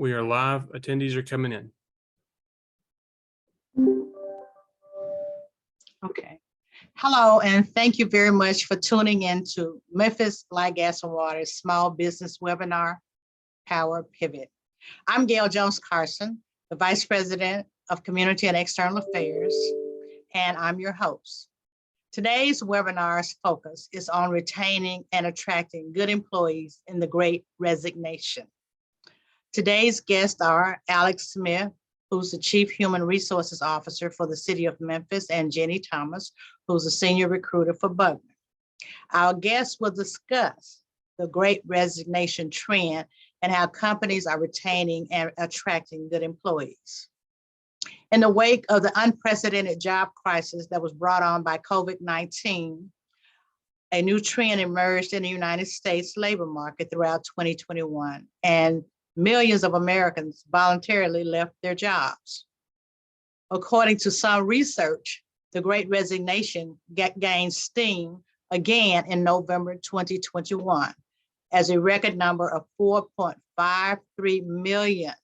We are live. Attendees are coming in. Okay. Hello, and thank you very much for tuning in to Memphis Light, Gas, and Water Small Business Webinar Power Pivot. I'm Gale Jones Carson, the Vice President of Community and External Affairs, and I'm your host. Today's webinar's focus is on retaining and attracting good employees in the Great Resignation. Today's guests are Alex Smith, who's the Chief Human Resources Officer for the City of Memphis, and Jenny Thomas, who's a Senior Recruiter for Buckman. Our guests will discuss the Great Resignation trend and how companies are retaining and attracting good employees. In the wake of the unprecedented job crisis that was brought on by COVID-19, a new trend emerged in the United States labor market throughout 2021, and millions of Americans voluntarily left their jobs. According to some research, the Great Resignation gained steam again in November 2021, as a record number of 4.53 million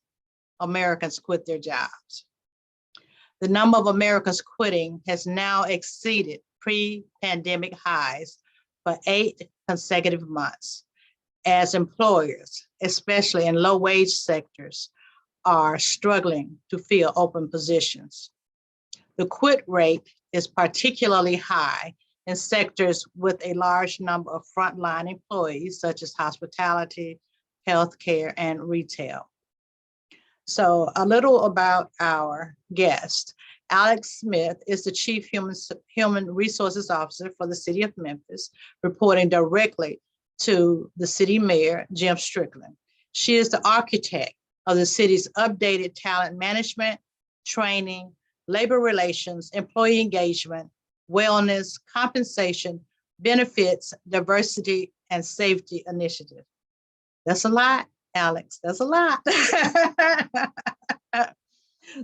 Americans quit their jobs. The number of Americans quitting has now exceeded pre-pandemic highs for 8 consecutive months, as employers, especially in low-wage sectors, are struggling to fill open positions. The quit rate is particularly high in sectors with a large number of frontline employees, such as hospitality, healthcare, and retail. So a little about our guest. Alex Smith is the Chief Human Resources Officer for the City of Memphis, reporting directly to the City Mayor, Jim Strickland. She is the architect of the city's updated talent management, training, labor relations, employee engagement, wellness, compensation, benefits, diversity, and safety initiative. That's a lot, Alex, that's a lot.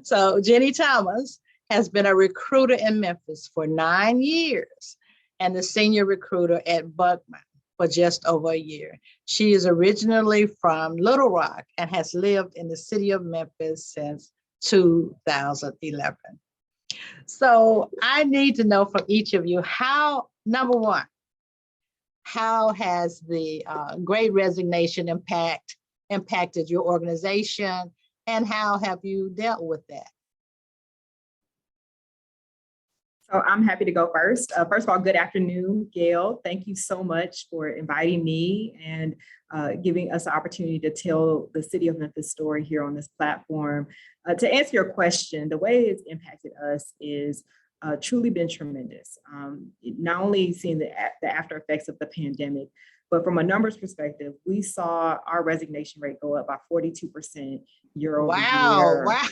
So Jenny Thomas has been a recruiter in Memphis for 9 years and the senior recruiter at Buckman for just over a year. She is originally from Little Rock and has lived in the City of Memphis since 2011. So I need to know from each of you, how, number one, how has the Great Resignation impacted your organization, and how have you dealt with that? So I'm happy to go first. First of all, good afternoon, Gail. Thank you so much for inviting me and giving us the opportunity to tell the City of Memphis story here on this platform. To answer your question, the way it's impacted us is truly been tremendous. Not only seeing the after effects of the pandemic, but from a numbers perspective, we saw our resignation rate go up by 42% year over year. Wow,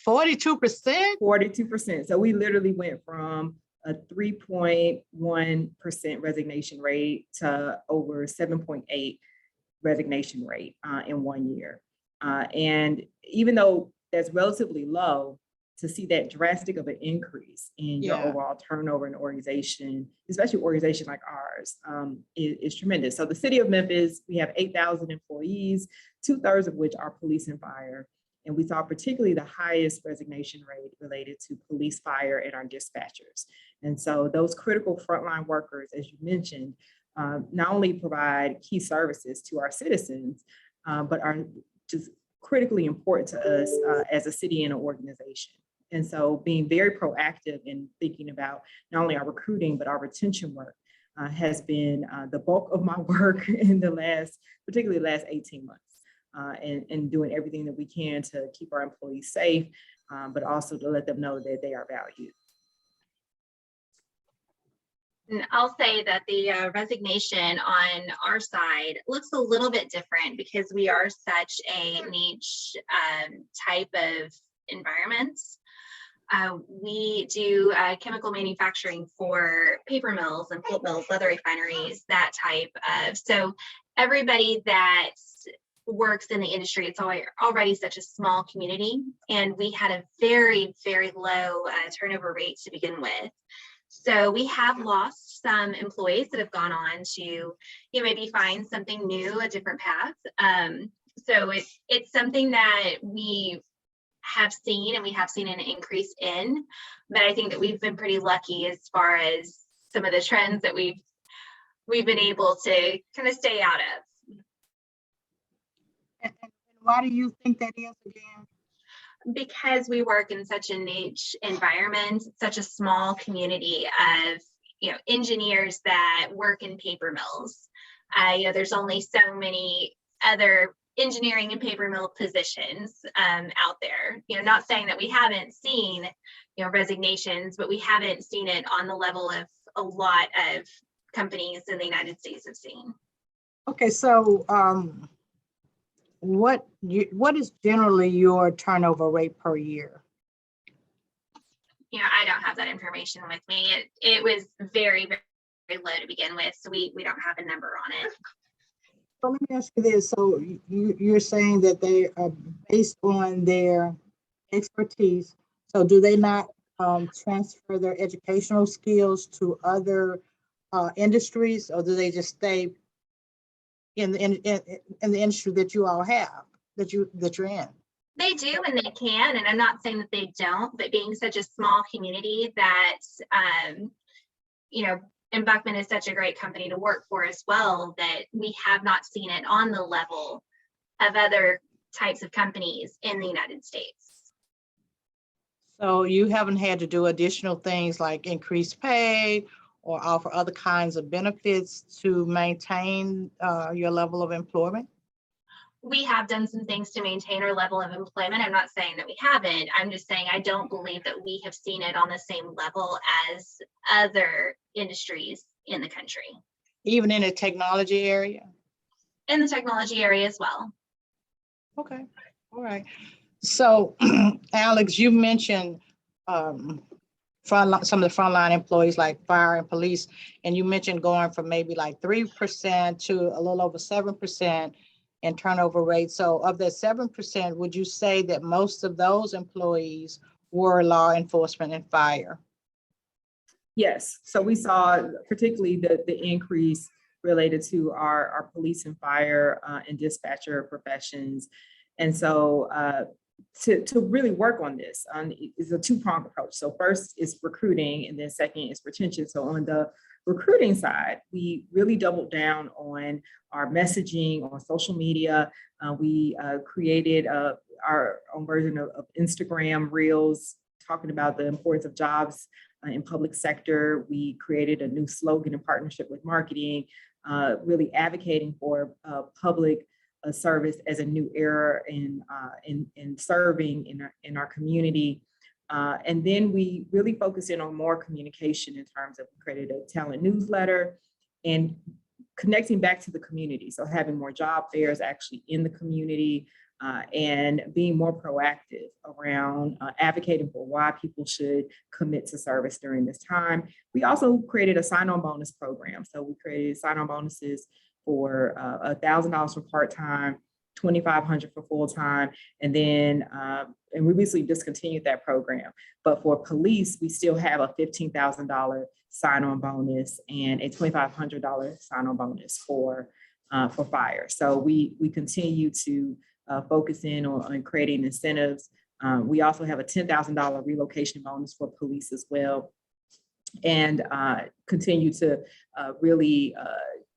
42%? 42%. So we literally went from a 3.1% resignation rate to over 7.8 resignation rate in 1 year. And even though that's relatively low, to see that drastic of an increase in your overall turnover in an organization, especially an organization like ours, is tremendous. So the City of Memphis, we have 8,000 employees, 2/3 of which are police and fire. And we saw particularly the highest resignation rate related to police, fire, and our dispatchers. And so those critical frontline workers, as you mentioned, not only provide key services to our citizens, but are just critically important to us as a city and an organization. And so being very proactive in thinking about not only our recruiting, but our retention work has been the bulk of my work in particularly the last 18 months. And doing everything that we can to keep our employees safe, but also to let them know that they are valued. And I'll say that the resignation on our side looks a little bit different because we are such a niche type of environments. We do chemical manufacturing for paper mills and pulp mills, leather refineries, that type of, so everybody that works in the industry, it's already such a small community, and we had a very, very low turnover rate to begin with. So we have lost some employees that have gone on to, maybe find something new, a different path. So it's something that we have seen, and we have seen an increase in, but I think that we've been pretty lucky as far as some of the trends that we've been able to kind of stay out of. And why do you think that is again? Because we work in such a niche environment, such a small community of, engineers that work in paper mills. There's only so many other engineering and paper mill positions out there. Not saying that we haven't seen, resignations, but we haven't seen it on the level of a lot of companies in the United States have seen. Okay, so what is generally your turnover rate per year? I don't have that information with me. It was very, very low to begin with, so we don't have a number on it. So let me ask you this. So you're saying that they are based on their expertise. So do they not transfer their educational skills to other industries, or do they just stay in the industry that you all have, that you're in? They do and they can, and I'm not saying that they don't, but being such a small community that, and Buckman is such a great company to work for as well, that we have not seen it on the level of other types of companies in the United States. So you haven't had to do additional things like increase pay or offer other kinds of benefits to maintain your level of employment? We have done some things to maintain our level of employment. I'm not saying that we haven't. I'm just saying I don't believe that we have seen it on the same level as other industries in the country. Even in the technology area? In the technology area as well. Okay, all right. So Alex, you mentioned some of the frontline employees like fire and police, and you mentioned going from maybe like 3% to a little over 7% in turnover rate. So of that 7%, would you say that most of those employees were law enforcement and fire? Yes, so we saw particularly the increase related to our police and fire and dispatcher professions. And so to really work on this is a two-pronged approach. So first is recruiting, and then second is retention. So on the recruiting side, we really doubled down on our messaging on social media. We created our own version of Instagram Reels, talking about the importance of jobs in public sector. We created a new slogan in partnership with marketing, really advocating for public service as a new era in serving in our community. And then we really focused in on more communication in terms of created a talent newsletter and connecting back to the community. So having more job fairs actually in the community and being more proactive around advocating for why people should commit to service during this time. We also created a sign-on bonus program. So we created sign-on bonuses for $1,000 for part-time, $2,500 for full-time, and then and we recently discontinued that program. But for police, we still have a $15,000 sign-on bonus and a $2,500 sign-on bonus for fire. So we continue to focus in on creating incentives. We also have a $10,000 relocation bonus for police as well, and continue to really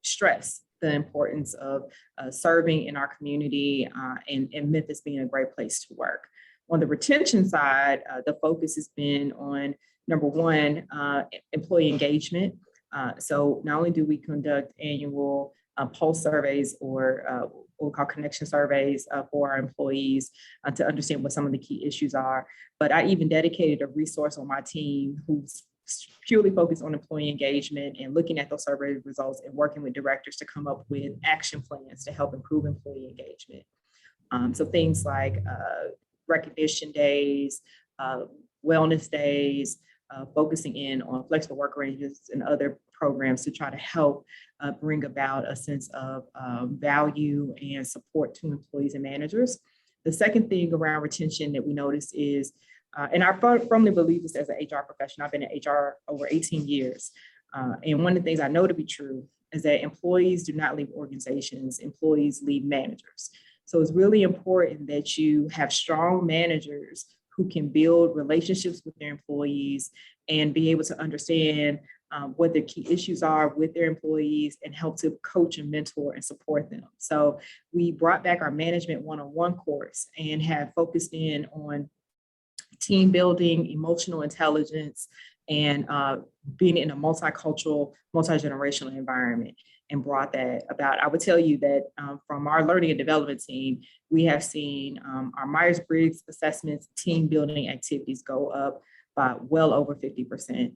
stress the importance of serving in our community and Memphis being a great place to work. On the retention side, the focus has been on, number one, employee engagement. So not only do we conduct annual pulse surveys or what we call connection surveys for our employees to understand what some of the key issues are, but I even dedicated a resource on my team who's purely focused on employee engagement and looking at those survey results and working with directors to come up with action plans to help improve employee engagement. So things like recognition days, wellness days, focusing in on flexible work arrangements and other programs to try to help bring about a sense of value and support to employees and managers. The second thing around retention that we notice is, and I firmly believe this as an HR professional, I've been in HR over 18 years. And one of the things I know to be true is that employees do not leave organizations, employees leave managers. So it's really important that you have strong managers who can build relationships with their employees and be able to understand what their key issues are with their employees and help to coach and mentor and support them. So we brought back our management one-on-one course and have focused in on team building, emotional intelligence, and being in a multicultural, multi-generational environment, and brought that about. I would tell you that from our learning and development team, we have seen our Myers-Briggs assessments, team building activities go up by well over 50%,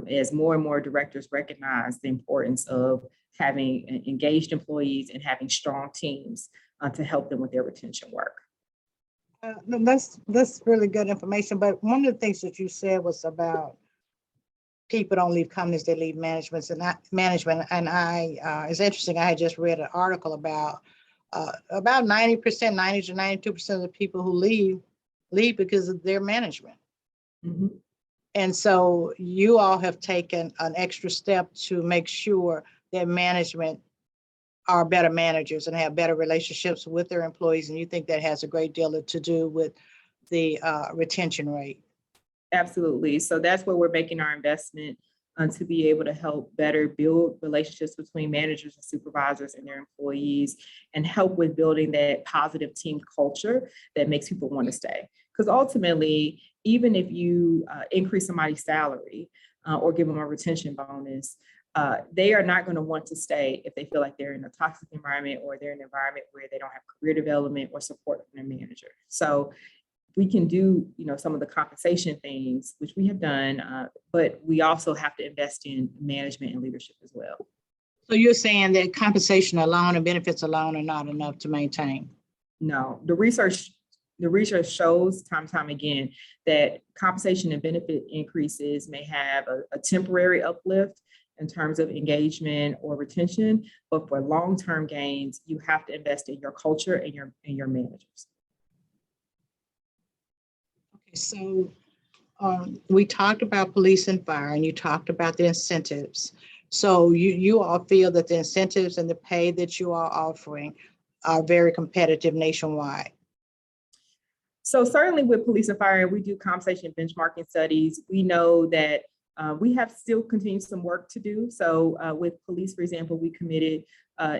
as more and more directors recognize the importance of having engaged employees and having strong teams to help them with their retention work. No, that's really good information. But one of the things that you said was about people don't leave companies, they leave management. And it's interesting. I had just read an article about 90%, 90 to 92% of the people who leave because of their management. Mm-hmm. And so you all have taken an extra step to make sure that management are better managers and have better relationships with their employees. And you think that has a great deal to do with the retention rate. Absolutely. So that's where we're making our investment to be able to help better build relationships between managers and supervisors and their employees, and help with building that positive team culture that makes people want to stay. Because ultimately, even if you increase somebody's salary or give them a retention bonus, they are not going to want to stay if they feel like they're in a toxic environment or they're in an environment where they don't have career development or support from their manager. So we can do, some of the compensation things, which we have done, but we also have to invest in management and leadership as well. So you're saying that compensation alone and benefits alone are not enough to maintain? No, the research shows time and time again that compensation and benefit increases may have a temporary uplift in terms of engagement or retention, but for long-term gains, you have to invest in your culture and your managers. Okay, so we talked about police and fire, and you talked about the incentives. So you all feel that the incentives and the pay that you are offering are very competitive nationwide? So certainly with police and fire, we do compensation benchmarking studies. We know that we have still continued some work to do. So with police, for example, we committed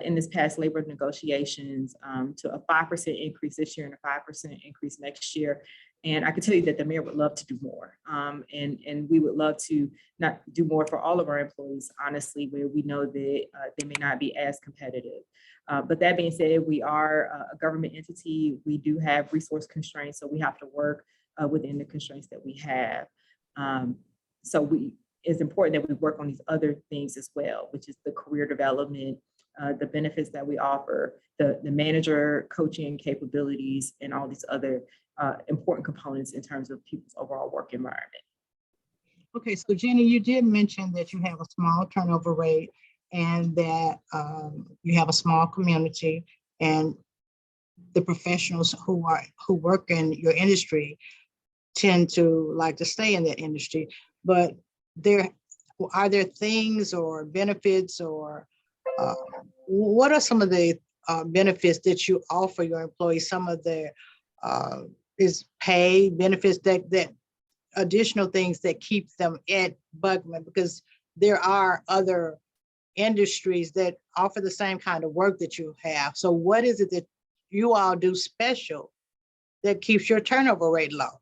in this past labor negotiations to a 5% increase this year and a 5% increase next year. And I can tell you that the mayor would love to do more. And we would love to not do more for all of our employees, honestly, where we know that they may not be as competitive. But that being said, we are a government entity. We do have resource constraints, so we have to work within the constraints that we have. It's important that we work on these other things as well, which is the career development, the benefits that we offer, the manager coaching capabilities, and all these other important components in terms of people's overall work environment. Okay, so Jenny, you did mention that you have a small turnover rate and that you have a small community, and the professionals who work in your industry tend to like to stay in that industry. But are there things or benefits or what are some of the benefits that you offer your employees? Some of the is pay benefits, that additional things that keep them at Buckman, because there are other industries that offer the same kind of work that you have. So what is it that you all do special that keeps your turnover rate low?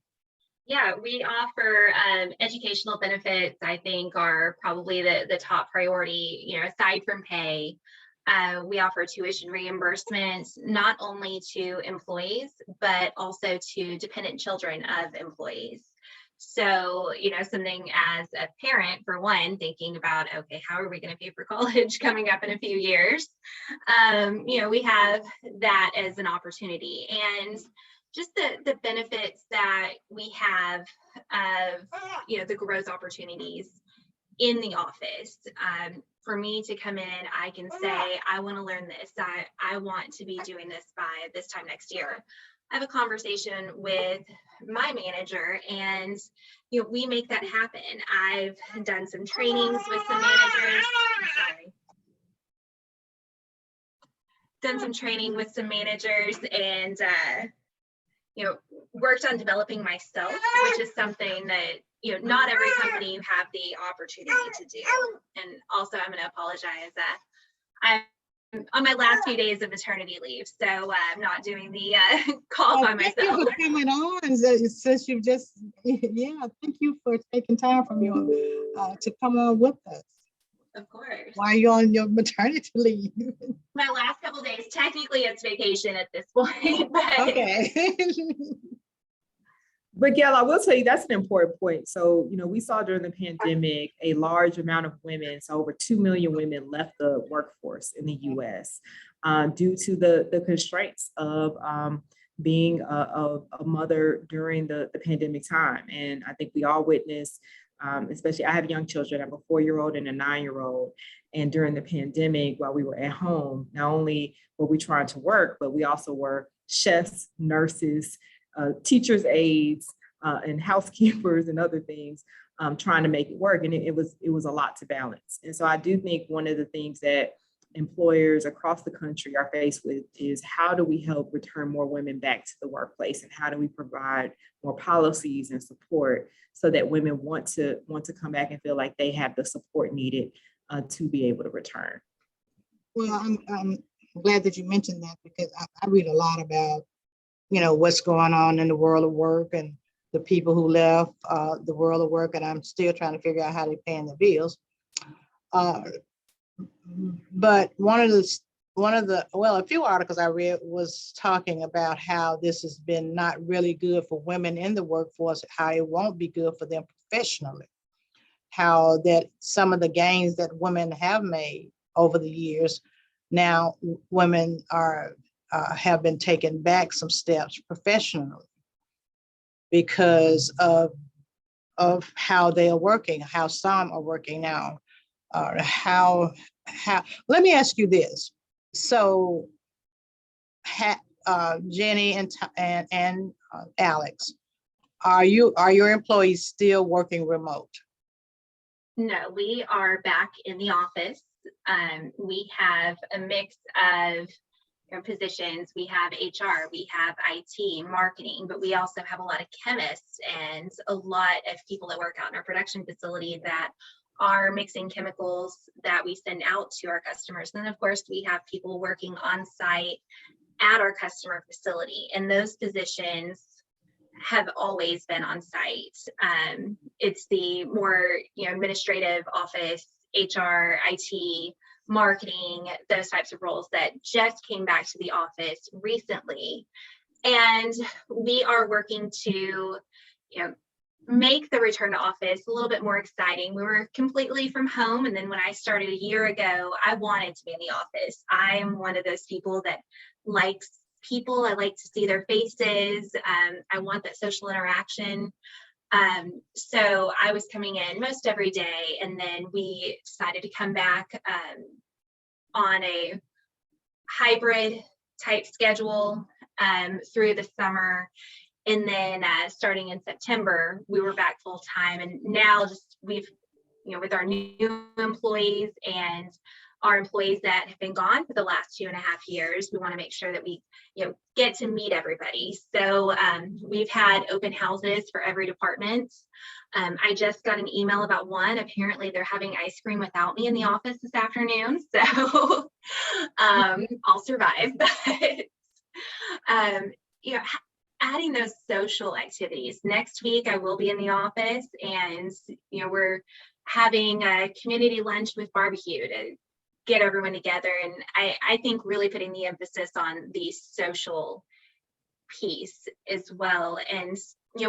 Yeah, we offer educational benefits, I think, are probably the top priority, aside from pay. We offer tuition reimbursements, not only to employees, but also to dependent children of employees. So, something as a parent, for one, thinking about, okay, how are we going to pay for college coming up in a few years? We have that as an opportunity. And just the benefits that we have of, the growth opportunities in the office. For me to come in, I can say, I want to learn this. I want to be doing this by this time next year. I have a conversation with my manager, and we make that happen. I've done some trainings with some managers. done some training with some managers and, worked on developing myself, which is something that, not every company you have the opportunity to do. And also I'm going to apologize that I'm on my last few days of maternity leave, so I'm not doing the call by myself. Thank you for coming on, since you've just, thank you for taking time from your, to come on with us. Of course. While you're on your maternity leave. My last couple of days, technically it's vacation at this point, but Okay. But Gail, I will tell you, that's an important point. So, we saw during the pandemic, a large amount of women, so over 2 million women left the workforce in the US due to the constraints of being a mother during the pandemic time. And I think we all witnessed, especially I have young children, I have a 4-year-old and a 9-year-old. And during the pandemic, while we were at home, not only were we trying to work, but we also were chefs, nurses, teachers' aides, and housekeepers and other things, trying to make it work. And it was a lot to balance. And so I do think one of the things that employers across the country are faced with is how do we help return more women back to the workplace, and how do we provide more policies and support so that women want to come back and feel like they have the support needed to be able to return. Well, I'm glad that you mentioned that, because I read a lot about, what's going on in the world of work and the people who left the world of work, and I'm still trying to figure out how they're paying the bills. But a few articles I read was talking about how this has been not really good for women in the workforce, how it won't be good for them professionally, how that some of the gains that women have made over the years, now women have been taken back some steps professionally because of how they are working, how some are working now, how. Let me ask you this. So, Jenny and Alex, are your employees still working remote? no, we are back in the office. We have a mix of positions. We have HR, we have IT, marketing, but we also have a lot of chemists and a lot of people that work out in our production facility that are mixing chemicals that we send out to our customers. And then of course we have people working on site at our customer facility, and those positions have always been on site. It's the more administrative office, HR, IT, marketing, those types of roles that just came back to the office recently. And we are working to make the return to office a little bit more exciting. We were completely from home, and then when I started a year ago, I wanted to be in the office. I am one of those people that likes people. I like to see their faces. I want that social interaction. So I was coming in most every day, and then we decided to come back on a hybrid type schedule through the summer. And then starting in September, we were back full time. And now we've, with our new employees and our employees that have been gone for the last 2.5 years, we want to make sure that we, get to meet everybody. So we've had open houses for every department. I just got an email about one. Apparently they're having ice cream without me in the office this afternoon. So I'll survive. But adding those social activities. Next week, I will be in the office, and we're having a community lunch with barbecue to get everyone together. And I think really putting the emphasis on the social piece as well. And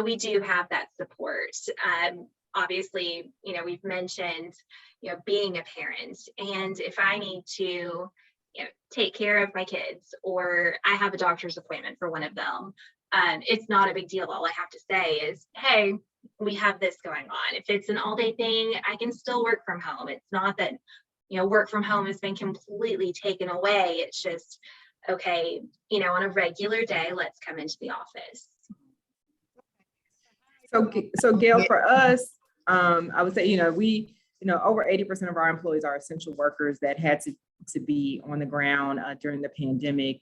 we do have that support. Obviously, we've mentioned being a parent, and if I need to take care of my kids, or I have a doctor's appointment for one of them, it's not a big deal. All I have to say is, hey, we have this going on. If it's an all-day thing, I can still work from home. It's not that work from home has been completely taken away. It's just, okay, on a regular day, let's come into the office. So Gail, for us, I would say, we over 80% of our employees are essential workers that had to to be on the ground during the pandemic.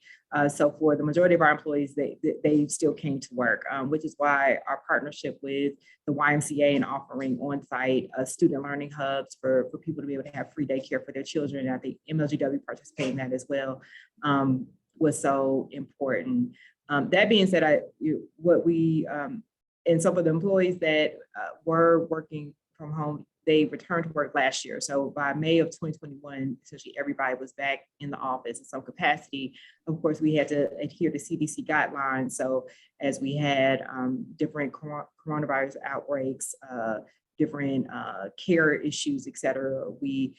So for the majority of our employees, they still came to work, which is why our partnership with the YMCA and offering on-site student learning hubs for people to be able to have free daycare for their children. And I think MLGW participated in that as well, was so important. That being said, and so for the employees that were working from home, they returned to work last year. So by May of 2021, essentially everybody was back in the office in some capacity. Of course, we had to adhere to CDC guidelines. So as we had different coronavirus outbreaks, different care issues, et cetera, we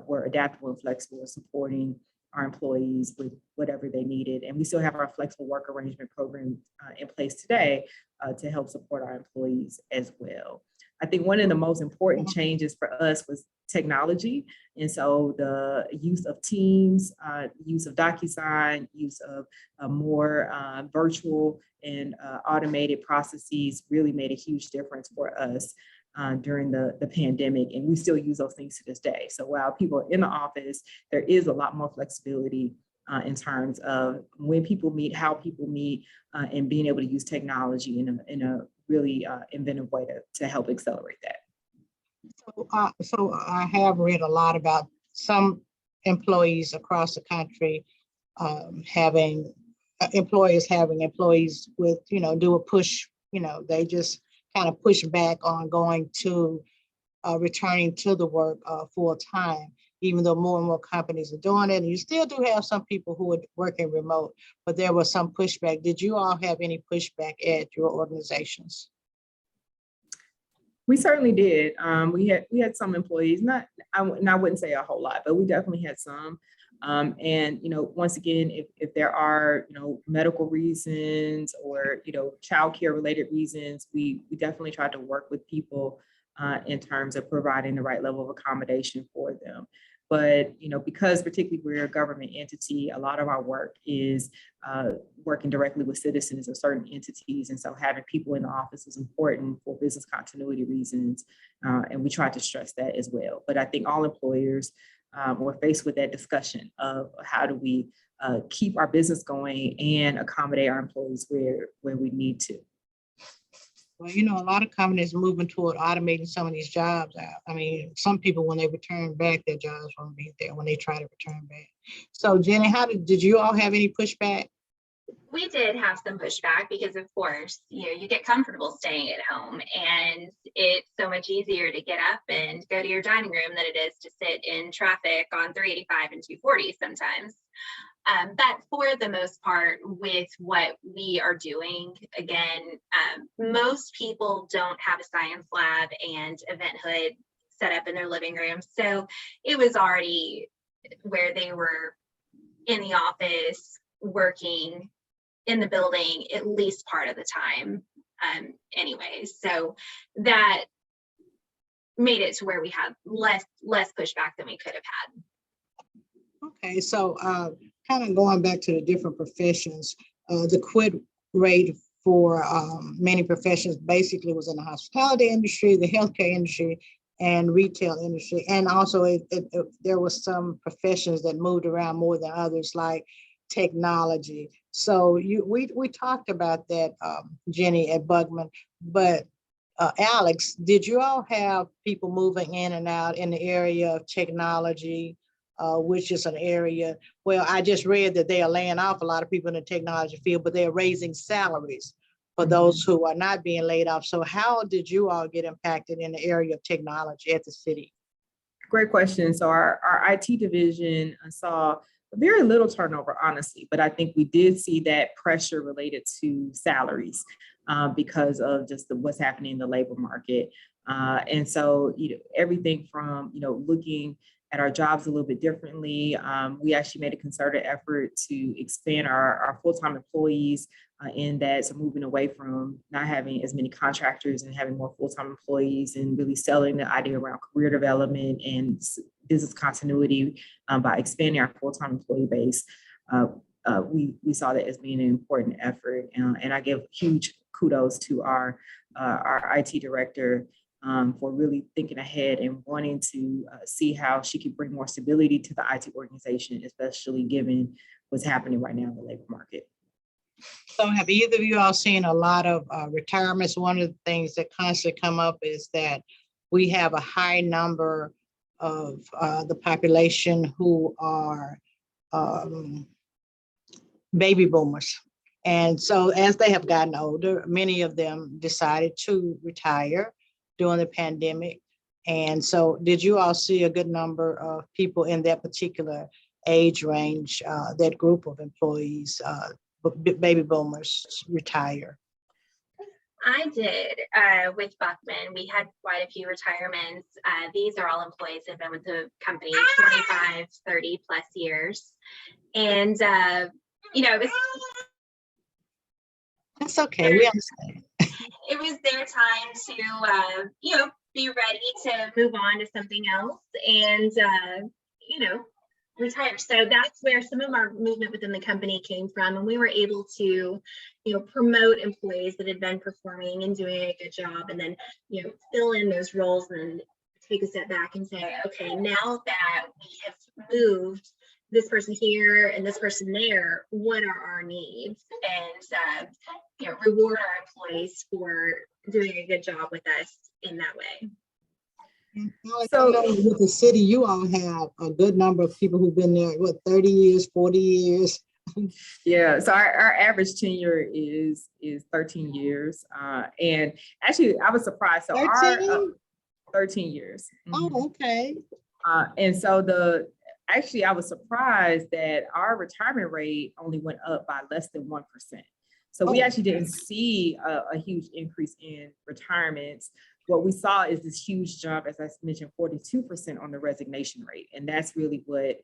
were adaptable and flexible in supporting our employees with whatever they needed. And we still have our flexible work arrangement program in place today to help support our employees as well. I think one of the most important changes for us was technology. And so the use of Teams, use of DocuSign, use of more virtual and automated processes really made a huge difference for us during the pandemic. And we still use those things to this day. So while people are in the office, there is a lot more flexibility in terms of when people meet, how people meet, and being able to use technology in a really inventive way to help accelerate that. So I have read a lot about some employees across the country having employees with, do a push, they just kind of push back on going to returning to the work full time, even though more and more companies are doing it. And you still do have some people who are working remote, but there was some pushback. Did you all have any pushback at your organizations? We certainly did. We had some employees, I wouldn't say a whole lot, but we definitely had some. And once again, if there are medical reasons or childcare related reasons, we definitely try to work with people in terms of providing the right level of accommodation for them. But because particularly we're a government entity, a lot of our work is working directly with citizens of certain entities, and so having people in the office is important for business continuity reasons, and we try to stress that as well. But I think all employers were faced with that discussion of how do we keep our business going and accommodate our employees where we need to. Well, a lot of companies moving toward automating some of these jobs. I mean, some people, when they return back, their jobs won't be there when they try to return back. So Jenny, did you all have any pushback? We did have some pushback because, of course, you get comfortable staying at home, and it's so much easier to get up and go to your dining room than it is to sit in traffic on 385 and 240 sometimes. But for the most part, with what we are doing, again, most people don't have a science lab and event hood set up in their living room. So it was already where they were in the office, working in the building at least part of the time anyway. So that made it to where we had less pushback than we could have had. Okay, so kind of going back to the different professions, the quit rate for many professions basically was in the hospitality industry, the healthcare industry, and retail industry. And also there was some professions that moved around more than others, like technology. So we talked about that, Jenny, at Buckman, but Alex, did you all have people moving in and out in the area of technology, which is an area, well, I just read that they are laying off a lot of people in the technology field, but they're raising salaries for those who are not being laid off. So how did you all get impacted in the area of technology at the city? Great question. So our IT division saw very little turnover, honestly, but I think we did see that pressure related to salaries because of just what's happening in the labor market. And so, everything from, looking at our jobs a little bit differently. We actually made a concerted effort to expand our full-time employees in that, so moving away from not having as many contractors and having more full-time employees, and really selling the idea around career development and business continuity by expanding our full-time employee base. We saw that as being an important effort, and I give huge kudos to our IT director for really thinking ahead and wanting to see how she could bring more stability to the IT organization, especially given what's happening right now in the labor market. So have either of you all seen a lot of retirements? One of the things that constantly come up is that we have a high number of the population who are baby boomers. And so as they have gotten older, many of them decided to retire during the pandemic. And so did you all see a good number of people in that particular age range, that group of employees, baby boomers retire? I did with Buckman. We had quite a few retirements. These are all employees that have been with the company 25, 30 plus years. And, it was. That's okay, we understand. It was their time to, be ready to move on to something else and, retire. So that's where some of our movement within the company came from. And we were able to, promote employees that had been performing and doing a good job, and then, fill in those roles and take a step back and say, okay, now that we have moved this person here and this person there, what are our needs? And, reward our employees for doing a good job with us in that way. So with the city, you all have a good number of people who've been there, 30 years, 40 years? Yeah, so our average tenure is 13 years. And actually, I was surprised. So 13? our 13 years. Oh, okay. And so I was surprised that our retirement rate only went up by less than 1%. So we actually didn't see a huge increase in retirements. What we saw is this huge jump, as I mentioned, 42% on the resignation rate. And that's really what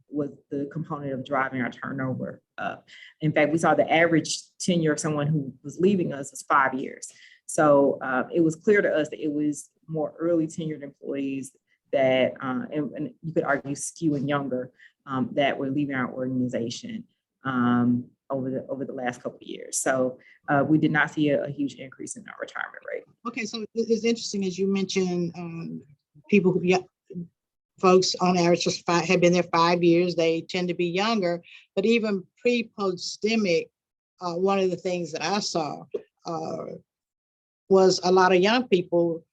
was the component of driving our turnover up. In fact, we saw the average tenure of someone who was leaving us was 5 years. So it was clear to us that it was more early tenured employees that, and you could argue skewing younger, that were leaving our organization over the last couple of years. So we did not see a huge increase in our retirement rate. Okay, so it's interesting, as you mentioned, people who, folks on average have been there 5 years. They tend to be younger, but even pre-pandemic, one of the things that I saw was a lot of young people.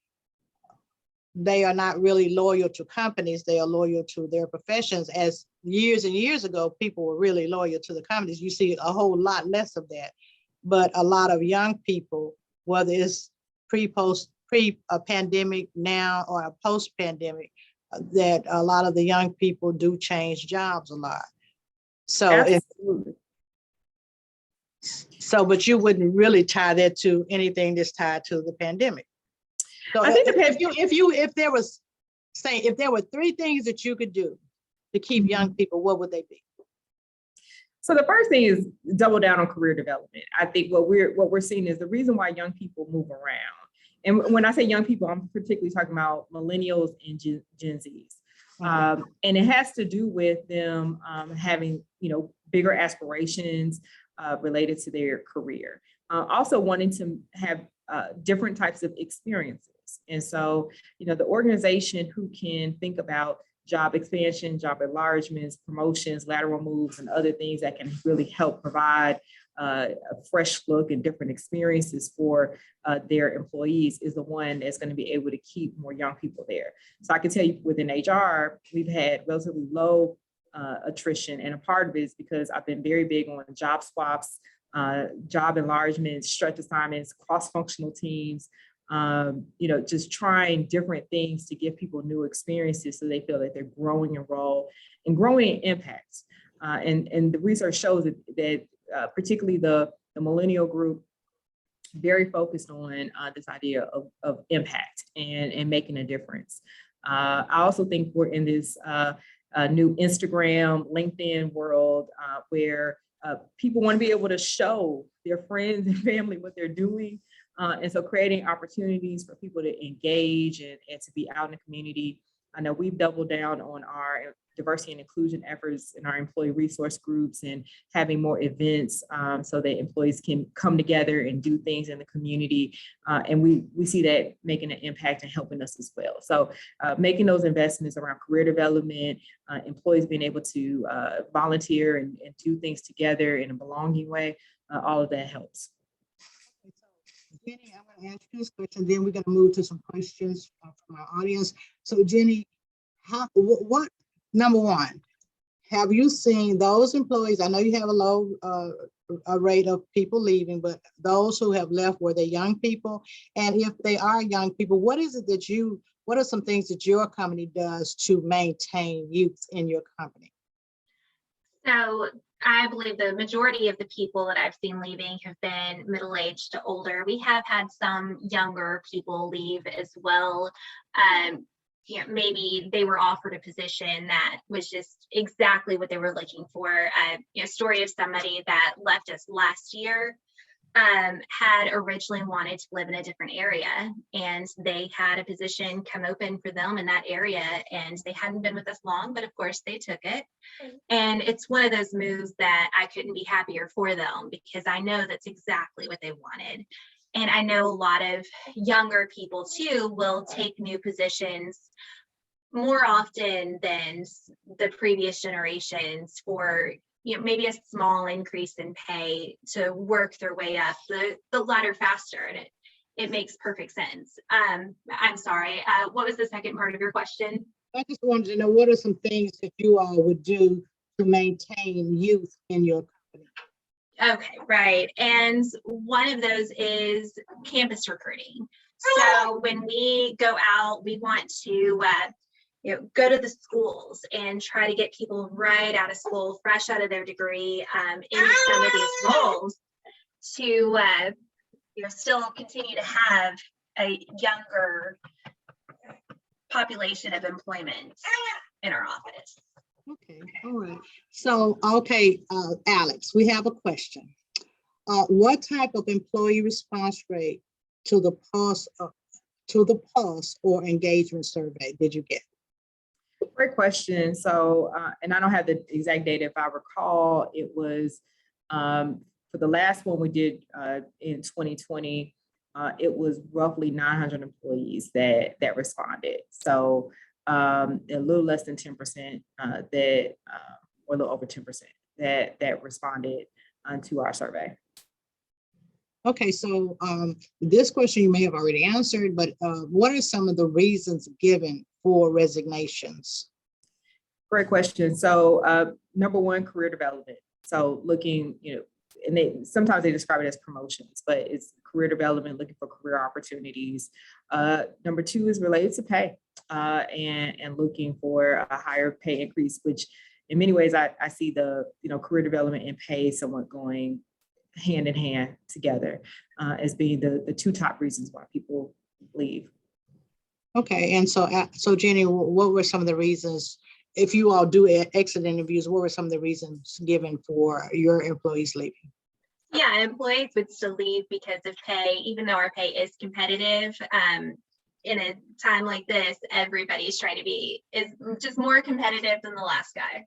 They are not really loyal to companies. They are loyal to their professions. As years and years ago, people were really loyal to the companies. You see a whole lot less of that. But a lot of young people, whether it's pre-pandemic now or post-pandemic, that a lot of the young people do change jobs a lot. So, but you wouldn't really tie that to anything that's tied to the pandemic. So I think if there were 3 things that you could do to keep young people, what would they be? So the first thing is double down on career development. I think what we're seeing is the reason why young people move around. And when I say young people, I'm particularly talking about millennials and Gen Zs. And it has to do with them having, bigger aspirations related to their career. Also wanting to have different types of experiences. And so, the organization who can think about job expansion, job enlargements, promotions, lateral moves, and other things that can really help provide a fresh look and different experiences for their employees is the one that's going to be able to keep more young people there. So I can tell you within HR, we've had relatively low attrition. And a part of it is because I've been very big on job swaps, job enlargements, stretch assignments, cross-functional teams, just trying different things to give people new experiences so they feel that they're growing in role and growing in impact. And the research shows that particularly the millennial group, very focused on this idea of impact and making a difference. I also think we're in this new Instagram, LinkedIn world where people want to be able to show their friends and family what they're doing. And so creating opportunities for people to engage and to be out in the community I know we've doubled down on our diversity and inclusion efforts in our employee resource groups and having more events so that employees can come together and do things in the community. And we see that making an impact and helping us as well. So making those investments around career development, employees being able to volunteer and do things together in a belonging way, all of that helps. Jenny, I'm going to ask you this question, then we're going to move to some questions from our audience. So Jenny, what number one, have you seen those employees? I know you have a low a rate of people leaving, but those who have left, were they young people? And if they are young people, what is it that what are some things that your company does to maintain youth in your company? So I believe the majority of the people that I've seen leaving have been middle-aged to older. We have had some younger people leave as well. Maybe they were offered a position that was just exactly what they were looking for. Story of somebody that left us last year, had originally wanted to live in a different area, and they had a position come open for them in that area, and they hadn't been with us long, but of course they took it. And it's one of those moves that I couldn't be happier for them, because I know that's exactly what they wanted. And I know a lot of younger people too will take new positions more often than the previous generations for maybe a small increase in pay to work their way up the ladder faster, and it makes perfect sense. I'm sorry, what was the second part of your question? I just wanted to know, what are some things that you all would do to maintain youth in your company? Okay, right. And one of those is campus recruiting. So when we go out, we want to go to the schools and try to get people right out of school, fresh out of their degree, into some of these roles to still continue to have a younger population of employment in our office. Okay, all right. So, okay, Alex, we have a question. What type of employee response rate to the pulse or engagement survey did you get? Great question. So, and I don't have the exact data. If I recall, it was for the last one we did in 2020, it was roughly 900 employees that responded. So a little less than 10% or a little over 10% that responded to our survey. Okay, so this question you may have already answered, but what are some of the reasons given for resignations? Great question. So number one, career development. So looking, and sometimes they describe it as promotions, but it's career development, looking for career opportunities. Number two is related to pay and looking for a higher pay increase, which in many ways I see the career development and pay somewhat going hand in hand together as being the two top reasons why people leave. Okay, and so Jenny, what were some of the reasons, if you all do exit interviews, what were some of the reasons given for your employees leaving? Yeah, employees would still leave because of pay, even though our pay is competitive. In a time like this, everybody's trying to is just more competitive than the last guy.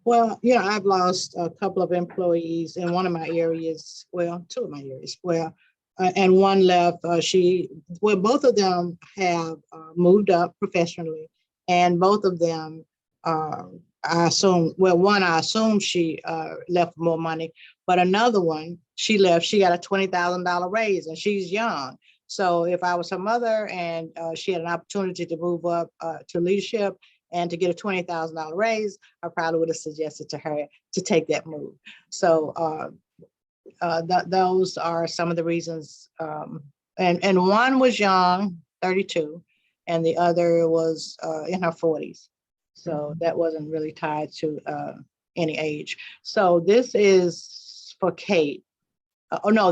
Well, I've lost a couple of employees in one of my areas, well, two of my areas, and one left, both of them have moved up professionally, and both of them, I assume she left for more money, but another one, she left, she got a $20,000 raise, and she's young. So if I was her mother and she had an opportunity to move up to leadership and to get a $20,000 raise, I probably would have suggested to her to take that move. So those are some of the reasons. And one was young, 32, and the other was in her 40s. So that wasn't really tied to any age. So this is for Kate.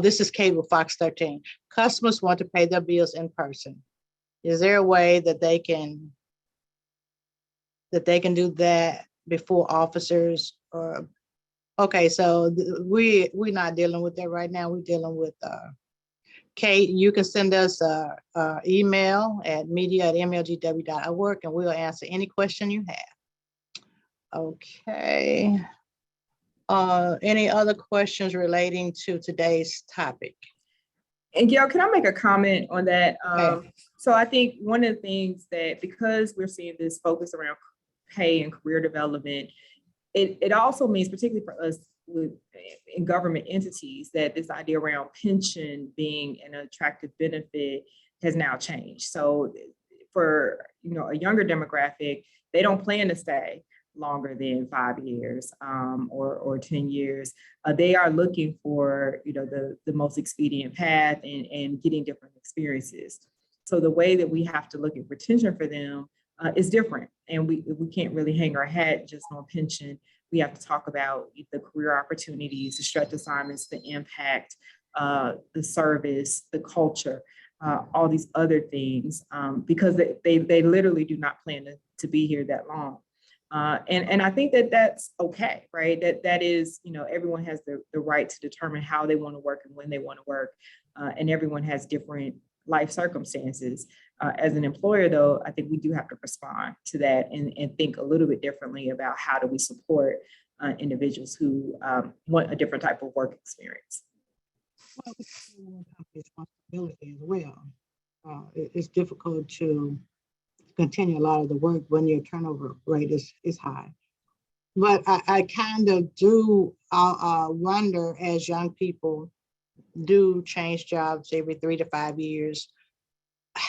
This is Kate with Fox 13. Customers want to pay their bills in person. Is there a way that they can do that before officers? Okay, so we're not dealing with that right now. We're dealing with Kate, you can send us a email at media@mlgw.org and we'll answer any question you have. Okay. Any other questions relating to today's topic? And Gail, can I make a comment on that? Okay. So I think one of the things that, because we're seeing this focus around pay and career development, it also means, particularly for us in government entities, that this idea around pension being an attractive benefit has now changed. So for a younger demographic, they don't plan to stay longer than 5 years or 10 years. They are looking for the most expedient path and getting different experiences. So the way that we have to look at retention for them is different. And we can't really hang our hat just on pension. We have to talk about the career opportunities, the stretch assignments, the impact, the service, the culture, all these other things, because they literally do not plan to be here that long. And I think that that's okay, right? That is, everyone has the right to determine how they want to work and when they want to work. And everyone has different life circumstances. As an employer, though, I think we do have to respond to that and think a little bit differently about how do we support individuals who want a different type of work experience. Well, responsibility as well. It's difficult to continue a lot of the work when your turnover rate is high. But I kind of do wonder, as young people do change jobs every 3 to 5 years,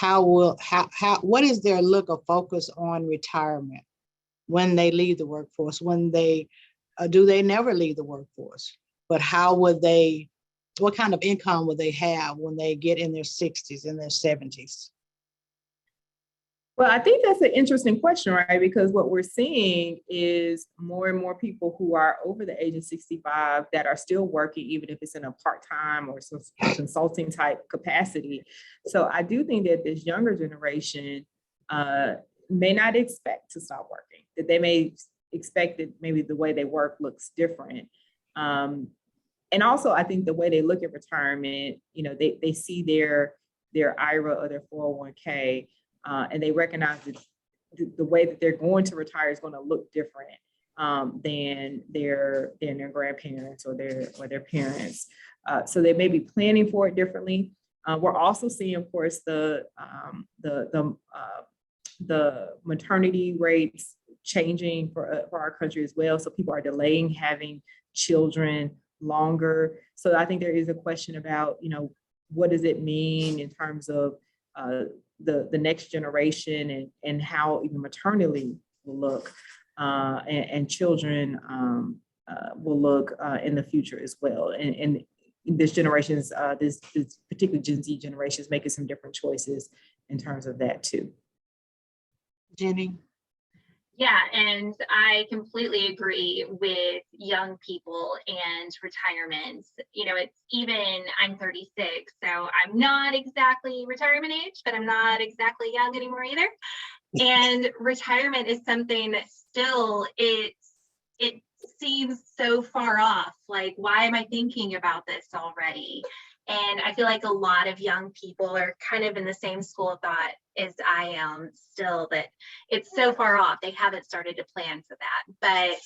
what is their look or focus on retirement when they leave the workforce? When they do they never leave the workforce? But what kind of income would they have when they get in their 60s and their 70s? Well, I think that's an interesting question, right? Because what we're seeing is more and more people who are over the age of 65 that are still working, even if it's in a part-time or some consulting type capacity. So I do think that this younger generation may not expect to stop working, that they may expect that maybe the way they work looks different. And also, I think the way they look at retirement, they see their IRA or their 401k, and they recognize that the way that they're going to retire is going to look different than their grandparents or their parents. So they may be planning for it differently. We're also seeing, of course, the maternity rates changing for our country as well. So people are delaying having children longer. So I think there is a question about, what does it mean in terms of the next generation and how even maternity will look and children will look in the future as well. And this generation's, this particular Gen Z generation is making some different choices in terms of that too. Jenny? Yeah, and I completely agree with young people and retirement. I'm 36, so I'm not exactly retirement age, but I'm not exactly young anymore either. And retirement is something that still it seems so far off. Like, why am I thinking about this already? And I feel like a lot of young people are kind of in the same school of thought as I am still, that it's so far off. They haven't started to plan for that. But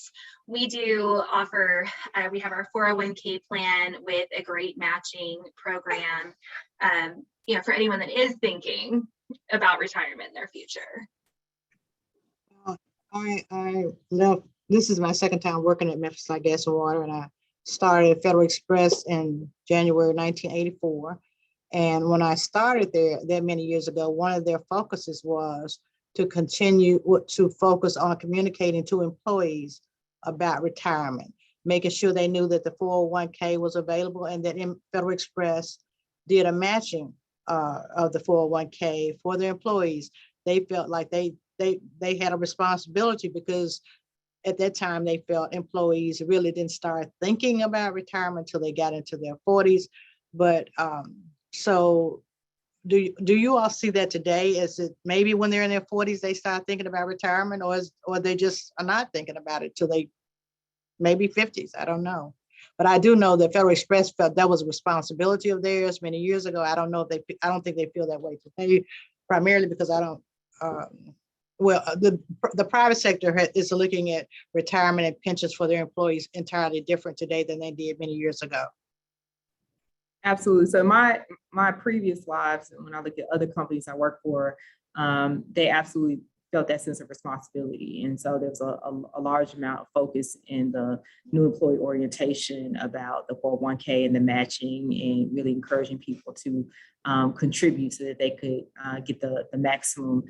we do offer, we have our 401k plan with a great matching program, for anyone that is thinking about retirement in their future. I left, this is my second time working at Memphis Light, Gas and Water, and I started at Federal Express in January 1984. And when I started there that many years ago, one of their focuses was to continue to focus on communicating to employees about retirement, making sure they knew that the 401k was available and that Federal Express did a matching of the 401k for their employees. They felt like they had a responsibility because at that time they felt employees really didn't start thinking about retirement until they got into their 40s. But so do you all see that today? Is it maybe when they're in their 40s they start thinking about retirement, or they just are not thinking about it till they maybe 50s? I don't know. But I do know that Federal Express felt that was a responsibility of theirs many years ago. I don't know if I don't think they feel that way today, primarily because I don't, the private sector is looking at retirement and pensions for their employees entirely different today than they did many years ago. Absolutely. So my previous lives, when I look at other companies I work for, they absolutely felt that sense of responsibility. And so there's a large amount of focus in the new employee orientation about the 401k and the matching, and really encouraging people to contribute so that they could get the maximum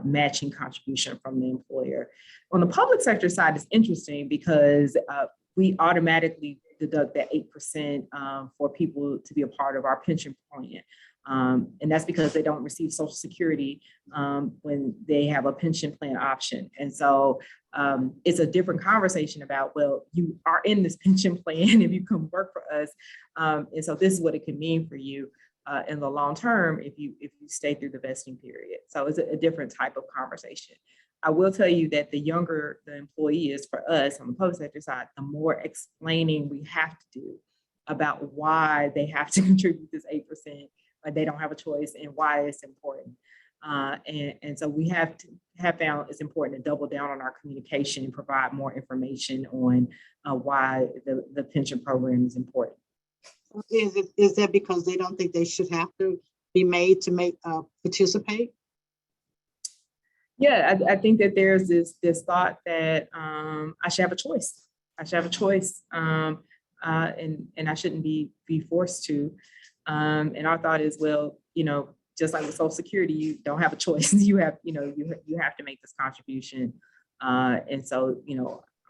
matching contribution from the employer. On the public sector side, it's interesting because we automatically deduct that 8% for people to be a part of our pension plan. And that's because they don't receive Social Security when they have a pension plan option. And so it's a different conversation about, well, you are in this pension plan if you come work for us. And so this is what it can mean for you in the long term if you stay through the vesting period. So it's a different type of conversation. I will tell you that the younger the employee is for us on the public sector side, the more explaining we have to do about why they have to contribute this 8%, but they don't have a choice, and why it's important. And so we have found it's important to double down on our communication and provide more information on why the pension program is important. Is that because they don't think they should have to be made to participate? Yeah, I think that there's this thought that I should have a choice. I should have a choice, and I shouldn't be forced to. And our thought is, well, just like with Social Security, you don't have a choice. You have to make this contribution, and so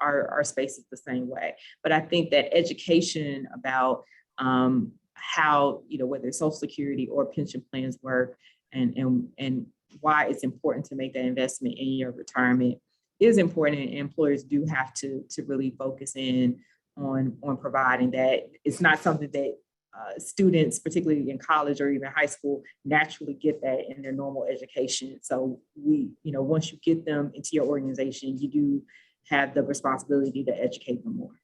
our space is the same way. But I think that education about how whether Social Security or pension plans work, and why it's important to make that investment in your retirement is important, and employers do have to really focus in on providing that. It's not something that students, particularly in college or even high school, naturally get that in their normal education. So once you get them into your organization, you do have the responsibility to educate them more.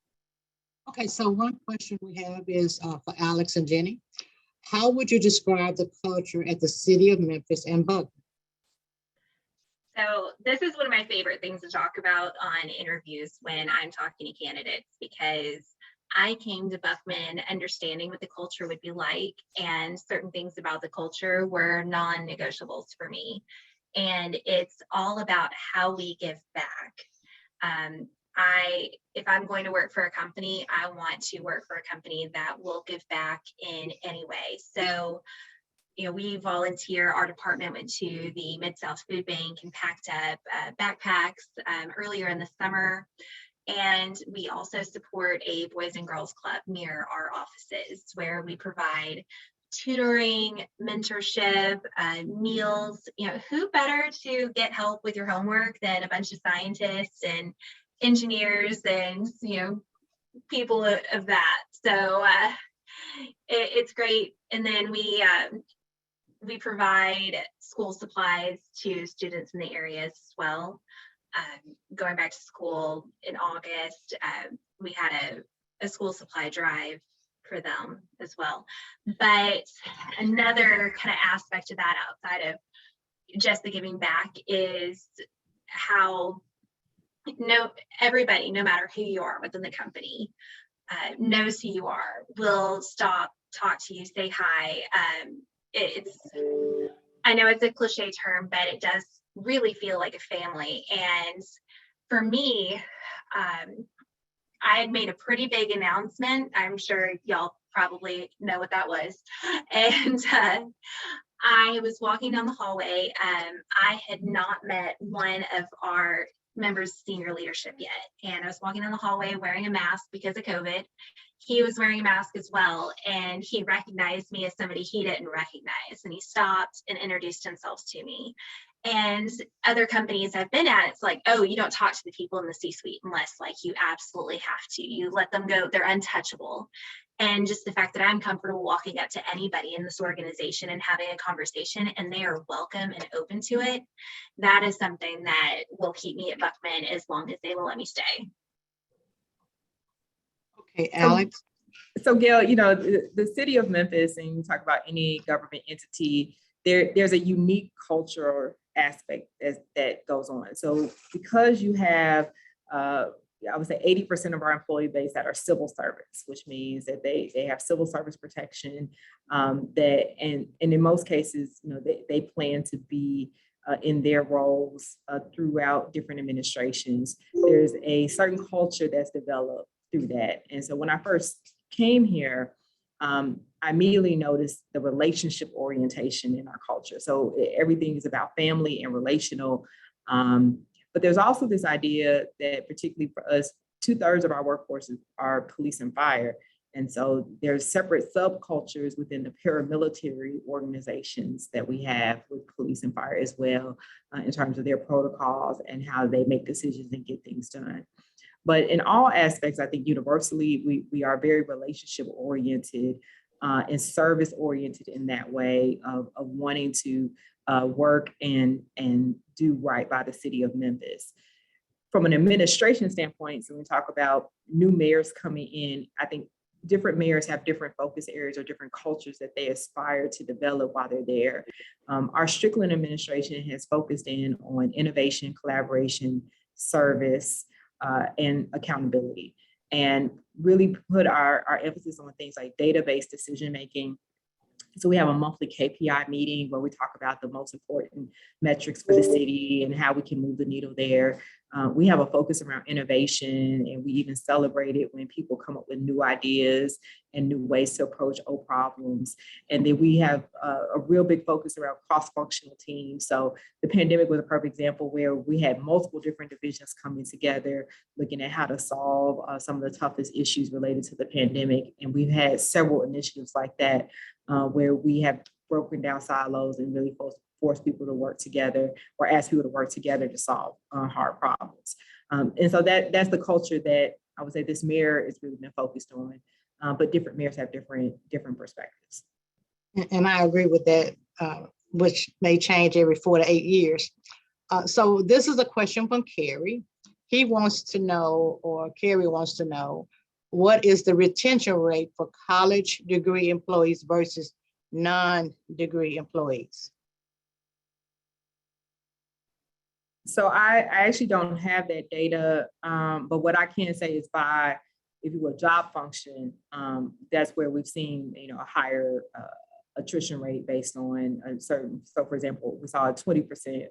Okay, so one question we have is for Alex and Jenny. How would you describe the culture at the City of Memphis and Buckman? So this is one of my favorite things to talk about on interviews when I'm talking to candidates, because I came to Buckman understanding what the culture would be like, and certain things about the culture were non-negotiables for me. And it's all about how we give back. If I'm going to work for a company, I want to work for a company that will give back in any way. So we volunteer. Our department went to the Mid-South Food Bank and packed up backpacks earlier in the summer. And we also support a Boys and Girls Club near our offices, where we provide tutoring, mentorship, meals. Who better to get help with your homework than a bunch of scientists and engineers and people of that. So it's great. And then we provide school supplies to students in the areas as well. Going back to school in August, we had a school supply drive for them as well. But another kind of aspect of that, outside of just the giving back, is how everybody, no matter who you are within the company, knows who you are, will stop, talk to you, say hi. I know it's a cliche term, but it does really feel like a family. And for me, I had made a pretty big announcement. I'm sure y'all probably know what that was. And I was walking down the hallway. I had not met one of our members of senior leadership yet. And I was walking down the hallway wearing a mask because of COVID. He was wearing a mask as well. And he recognized me as somebody he didn't recognize. And he stopped and introduced himself to me. And other companies I've been at, it's like, oh, you don't talk to the people in the C-suite unless you absolutely have to. You let them go. They're untouchable. And just the fact that I'm comfortable walking up to anybody in this organization and having a conversation, and they are welcome and open to it, that is something that will keep me at Buckman as long as they will let me stay. Okay, Alex? So Gail, the city of Memphis, and you talk about any government entity, there's a unique cultural aspect that goes on. So because you have, I would say 80% of our employee base that are civil servants, which means that they have civil service protection, and in most cases, they plan to be in their roles throughout different administrations. There's a certain culture that's developed through that. And so when I first came here, I immediately noticed the relationship orientation in our culture. So everything is about family and relational. But there's also this idea that particularly for us, 2/3 of our workforce are police and fire. And so there's separate subcultures within the paramilitary organizations that we have with police and fire as well, in terms of their protocols and how they make decisions and get things done. But in all aspects, I think universally, we are very relationship oriented and service oriented in that way of wanting to work and do right by the city of Memphis. From an administration standpoint, so when we talk about new mayors coming in, I think different mayors have different focus areas or different cultures that they aspire to develop while they're there. Our Strickland administration has focused in on innovation, collaboration, service, and accountability, and really put our emphasis on things like database decision-making. So we have a monthly KPI meeting where we talk about the most important metrics for the city and how we can move the needle there. We have a focus around innovation, and we even celebrate it when people come up with new ideas and new ways to approach old problems. And then we have a real big focus around cross-functional teams. So the pandemic was a perfect example where we had multiple different divisions coming together, looking at how to solve some of the toughest issues related to the pandemic. And we've had several initiatives like that where we have broken down silos and really force people to work together or ask people to work together to solve hard problems. And so that's the culture that I would say this mayor has really been focused on, but different mayors have different perspectives. And I agree with that, which may change every 4 to 8 years. So this is a question from Kerry. He wants to know, or Kerry wants to know, what is the retention rate for college degree employees versus non-degree employees? So I actually don't have that data, but what I can say is by, if you will, job function, that's where we've seen, a higher attrition rate based on a certain, so for example, we saw a 20%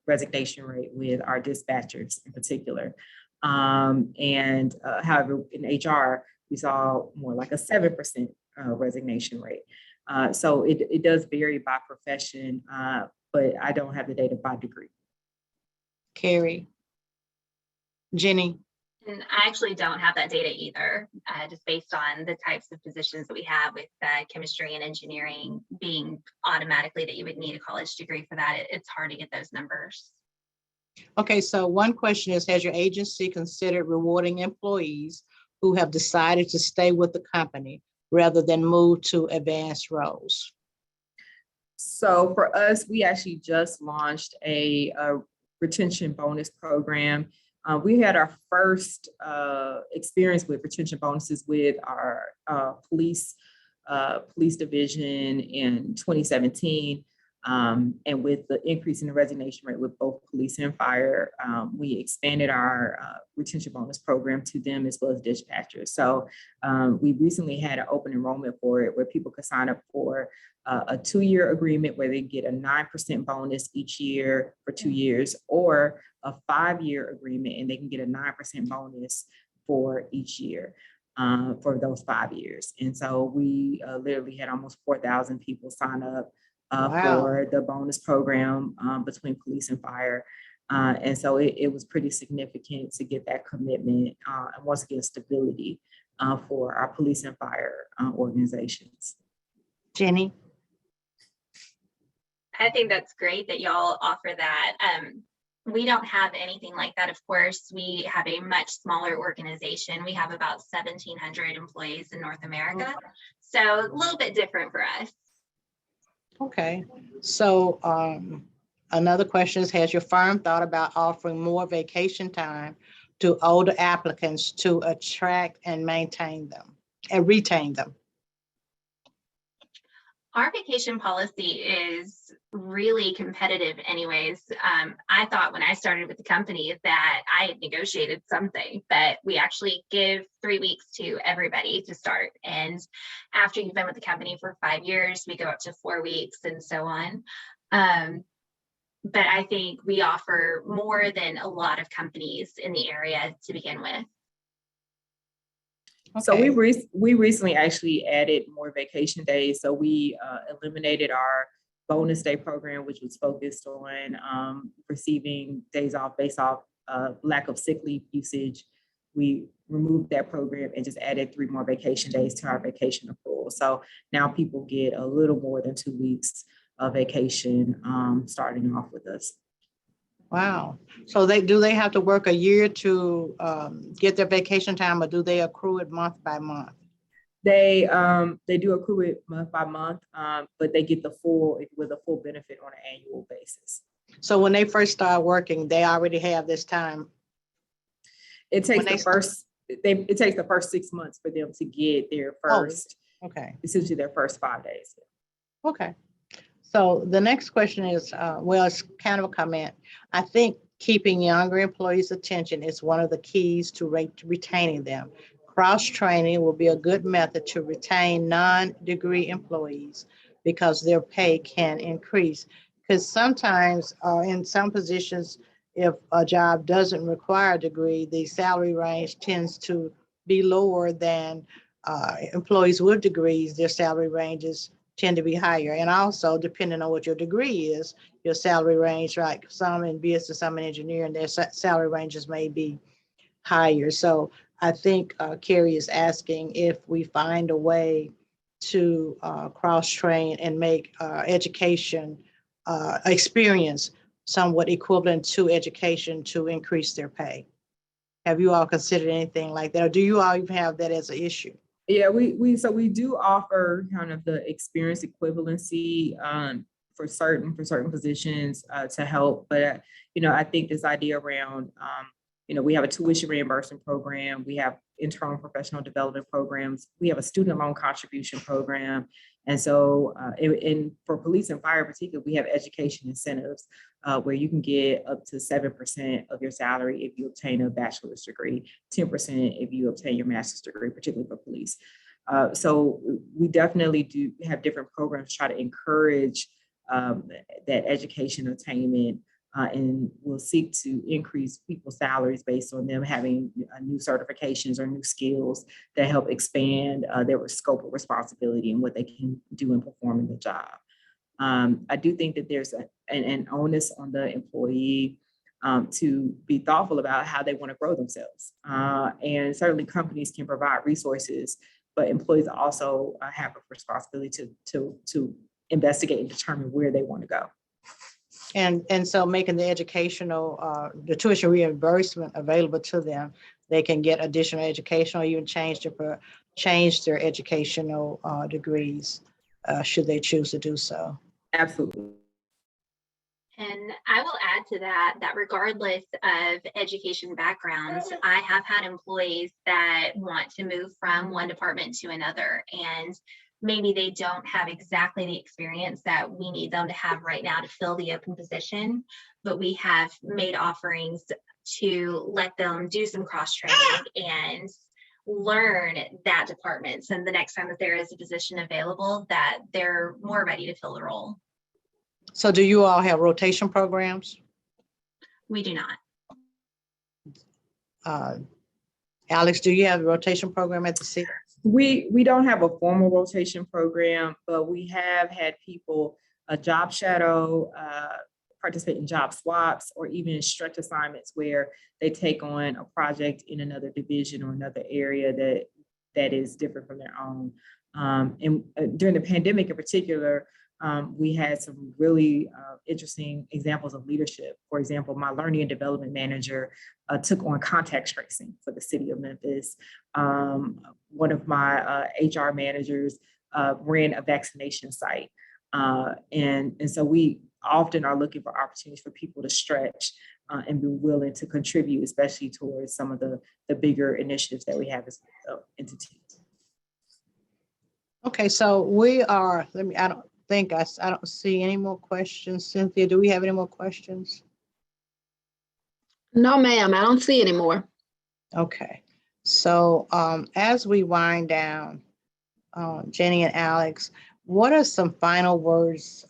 resignation rate with our dispatchers in particular. And however, in HR, we saw more like a 7% resignation rate. So it does vary by profession, but I don't have the data by degree. Carrie, Jenny. And I actually don't have that data either, just based on the types of positions that we have with chemistry and engineering being automatically that you would need a college degree for that. It's hard to get those numbers. Okay, so one question is, has your agency considered rewarding employees who have decided to stay with the company rather than move to advanced roles? So for us, we actually just launched a retention bonus program. We had our first experience with retention bonuses with our police division in 2017. And with the increase in the resignation rate with both police and fire, we expanded our retention bonus program to them as well as dispatchers. So we recently had an open enrollment for it where people could sign up for a 2-year agreement where they get a 9% bonus each year for 2 years, or a 5-year agreement and they can get a 9% bonus for each year for those 5 years. And so we literally had almost 4,000 people sign up for the bonus program between police and fire. And so it was pretty significant to get that commitment and once again, stability for our police and fire organizations. Jenny? I think that's great that y'all offer that. We don't have anything like that. Of course, we have a much smaller organization. We have about 1,700 employees in North America. So a little bit different for us. Okay, so another question is, has your firm thought about offering more vacation time to older applicants to attract and maintain them and retain them? Our vacation policy is really competitive anyways. I thought when I started with the company that I had negotiated something, but we actually give 3 weeks to everybody to start. And after you've been with the company for 5 years, we go up to 4 weeks and so on. But I think we offer more than a lot of companies in the area to begin with. So Okay. we recently actually added more vacation days. So we eliminated our bonus day program, which was focused on receiving days off based off lack of sick leave usage. We removed that program and just added 3 more vacation days to our vacation accrual. So now people get a little more than 2 weeks of vacation starting off with us. Wow. So do they have to work a year to get their vacation time, or do they accrue it month by month? They do accrue it month by month, but they get the full benefit on an annual basis. So when they first start working, they already have this time. It takes When it takes the first 6 months for them to get their first, Okay. essentially their first 5 days. Okay. So the next question is, well, it's kind of a comment. I think keeping younger employees' attention is one of the keys to retaining them. Cross-training will be a good method to retain non-degree employees because their pay can increase. Because sometimes in some positions, if a job doesn't require a degree, the salary range tends to be lower than employees with degrees. Their salary ranges tend to be higher. And also, depending on what your degree is, your salary range, like some in business, some in engineering, their salary ranges may be higher. So I think Carrie is asking if we find a way to cross-train and make education experience somewhat equivalent to education to increase their pay. Have you all considered anything like that? Or do you all even have that as an issue? Yeah, we do offer kind of the experience equivalency for certain positions to help, but I think this idea around we have a tuition reimbursement program, we have internal professional development programs, we have a student loan contribution program, and so for police and fire in particular, we have education incentives where you can get up to 7% of your salary if you obtain a bachelor's degree, 10% if you obtain your master's degree, particularly for police. So we definitely do have different programs to try to encourage that education attainment, and we'll seek to increase people's salaries based on them having new certifications or new skills that help expand their scope of responsibility and what they can do in performing the job. I do think that there's an onus on the employee to be thoughtful about how they want to grow themselves. And certainly companies can provide resources, but employees also have a responsibility to investigate and determine where they want to go. And so making the the tuition reimbursement available to them, they can get additional education or even change their educational degrees should they choose to do so. Absolutely. And I will add to that regardless of education backgrounds, I have had employees that want to move from one department to another, and maybe they don't have exactly the experience that we need them to have right now to fill the open position, but we have made offerings to let them do some cross-training and learn that department. And the next time that there is a position available, that they're more ready to fill the role. So do you all have rotation programs? We do not. Alex, do you have a rotation program at the city? We don't have a formal rotation program, but we have had people job shadow, participate in job swaps, or even stretch assignments where they take on a project in another division or another area that is different from their own. And during the pandemic in particular, we had some really interesting examples of leadership. For example, my learning and development manager took on contact tracing for the City of Memphis. One of my HR managers ran a vaccination site. And so we often are looking for opportunities for people to stretch and be willing to contribute, especially towards some of the bigger initiatives that we have as an entity. Okay, so we are, I don't see any more questions. Cynthia, do we have any more questions? No, ma'am, I don't see any more. Okay, so as we wind down, Jenny and Alex, what are some final words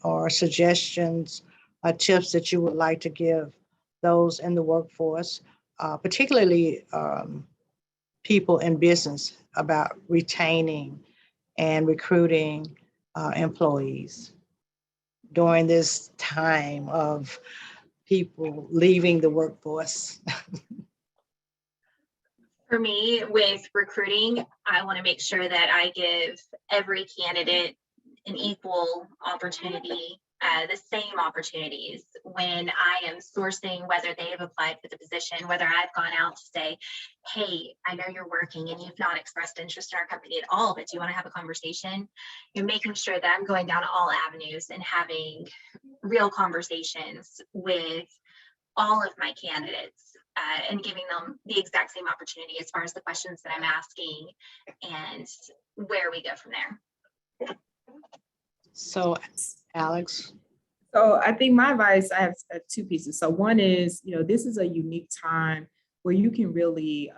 or suggestions or tips that you would like to give those in the workforce, particularly people in business, about retaining and recruiting employees during this time of people leaving the workforce? For me, with recruiting, I want to make sure that I give every candidate an equal opportunity, the same opportunities when I am sourcing, whether they have applied for the position, whether I've gone out to say, hey, I know you're working and you've not expressed interest in our company at all, but do you want to have a conversation? You're making sure that I'm going down all avenues and having real conversations with all of my candidates. And giving them the exact same opportunity as far as the questions that I'm asking and where we go from there. So, Alex. So I think my advice, I have two pieces. So one is, this is a unique time where you can really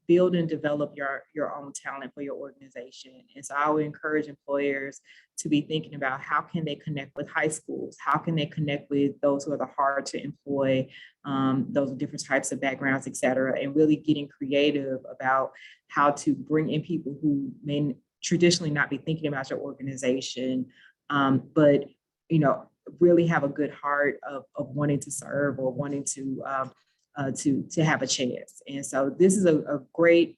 build and develop your own talent for your organization. And so I would encourage employers to be thinking about how can they connect with high schools? How can they connect with those who are the hard to employ, those different types of backgrounds, et cetera, and really getting creative about how to bring in people who may traditionally not be thinking about your organization, but, really have a good heart of wanting to serve or wanting to have a chance. And so this is a great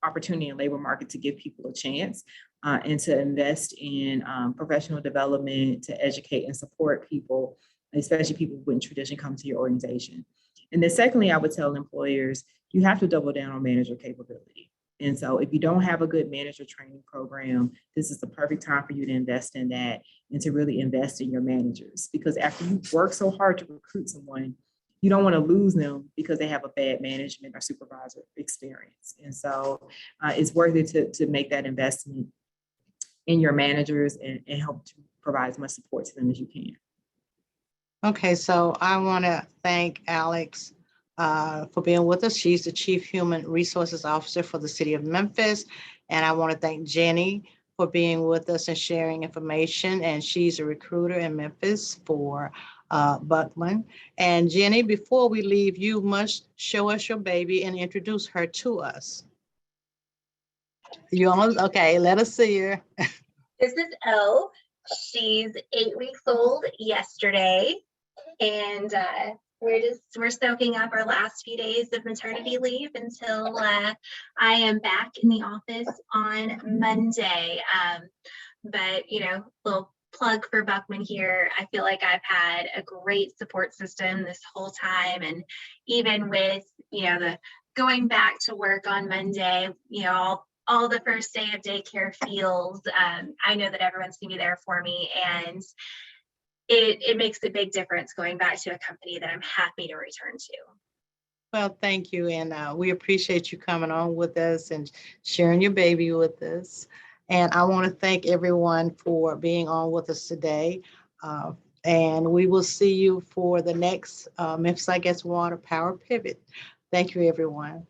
opportunity in the labor market to give people a chance and to invest in professional development, to educate and support people, especially people who wouldn't traditionally come to your organization. And then secondly, I would tell employers, you have to double down on manager capability. And so if you don't have a good manager training program, this is the perfect time for you to invest in that and to really invest in your managers. Because after you work so hard to recruit someone, you don't want to lose them because they have a bad management or supervisor experience. And so it's worth it to make that investment in your managers and help to provide as much support to them as you can. Okay, so I want to thank Alex for being with us. She's the Chief Human Resources Officer for the City of Memphis. And I want to thank Jenny for being with us and sharing information. And she's a recruiter in Memphis for Buckman. And Jenny, before we leave, you must show us your baby and introduce her to us. You almost, okay, let us see her. This is Elle. She's 8 weeks old yesterday. And we're soaking up our last few days of maternity leave until I am back in the office on Monday. But, little plug for Buckman here. I feel like I've had a great support system this whole time. And even with, the going back to work on Monday, all the first day of daycare feels, I know that everyone's gonna be there for me. And it makes a big difference going back to a company that I'm happy to return to. Well, thank you. And we appreciate you coming on with us and sharing your baby with us. And I want to thank everyone for being on with us today. And we will see you for the next Memphis Water Power Pivot. Thank you, everyone.